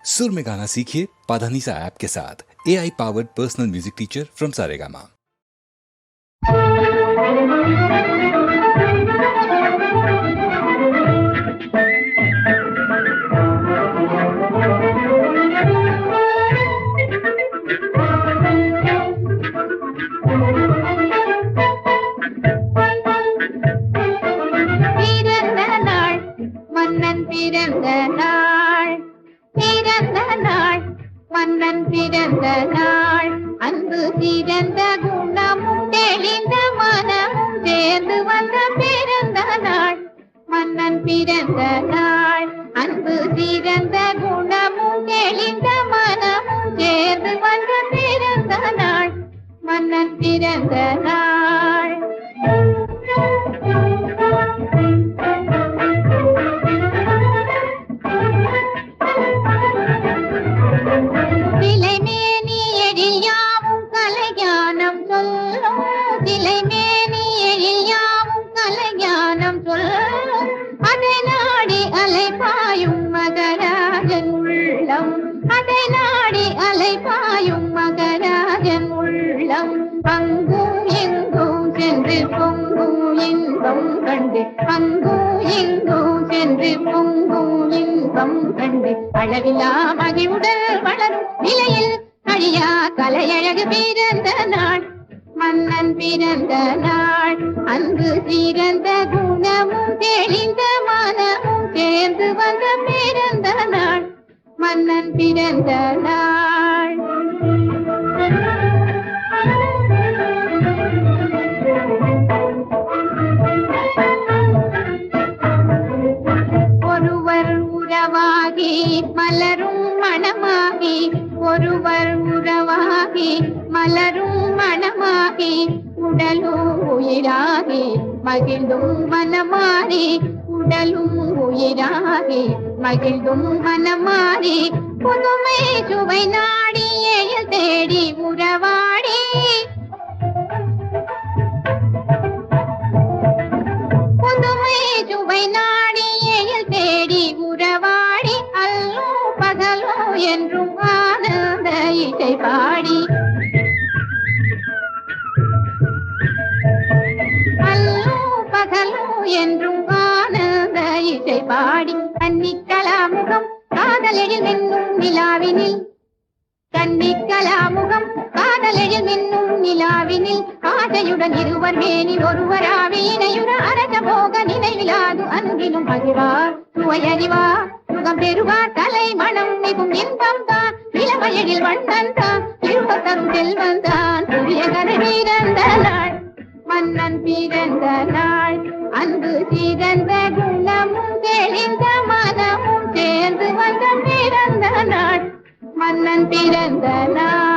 सुर में गाना सीखिए पाधानीसा ऐप के साथ। AI powered personal music teacher from Saregama. மன்னன் பிறந்த நாள், பிறந்த நாள், மன்னன் பிறந்த நாள். அன்பு சிறந்த குணமும் தெளிந்த மனமும் சேர்ந்து வந்த பிறந்த நாள். மன்னன் பிறந்த நாள், அன்பு சிறந்த குணமும் தெளிந்த மனமும் சேர்ந்து வந்த பிறந்த நாள். மன்னன் பிறந்த நாள். அதை நாடி அலைபாயும் மகராஜன் உள்ளம், அதை நாடி அலைபாயும் மகராஜன் உள்ளம். அங்கும் எங்கும் சென்று பொங்கும் இன்பம் கண்டு, அங்கும் எங்கும் சென்று பொங்கும் இன்பம் கண்டு, அளவிலா மகிழ்வுடல் வளரும் நிலையில் அழியா கலையழகு பிறந்த நாள். மன்னன் பிறந்த நாள், அன்பு சிறந்த குணமும் தெளிந்த மனமும் சேர்ந்து வந்த பிறந்த நாள். மன்னன் பிறந்த நாள். ஒருவர் உறவாகி மலரும் மணமாகி, ஒருவர் உறவாகி மலரும் மணமாகி, உடலும் உயிராகி மகிழ்ந்தும் மனமாறி, உடலும் உயிராகி மகிழ்ந்தும் மனமாறி, புதுமை சுவை நாடி எழில் தேடி உறவாடி, புதுமை சுவை நாடி எழில் தேடி உறவாடி, அல்லோ பகலோ என்றும் ஆனந்த இசை பாடி, அல்லோ பகலோ என்றும் ஆனந்த இசை பாடி, கன்னிக்கலாமுகம் காதலெழில் என்னும் நிலாவினில், கன்னிக்கலாமுகம் காதலெழில் என்னும் நிலாவினில், ஆசையுடன் இருவர் மேனி ஒருவராவி இணையுற அரச போக நினைவிலாது அன்பிலும் மகிழ்வார் சுவையறிவார் சுகம் பெறுவார் தலை மனம் மிகும் இன்பம் தான். இளமையெழில் வண்ணன் தான் இருபத்தரும் செல்வன் தான். புதிய கதை பிறந்த நாள், மன்னன் பிறந்த நாள். அன்பு சிறந்த குணமும் தெளிந்த மனமும் சேர்ந்து வந்த பிறந்த நாள். மன்னன் பிறந்த நாள்.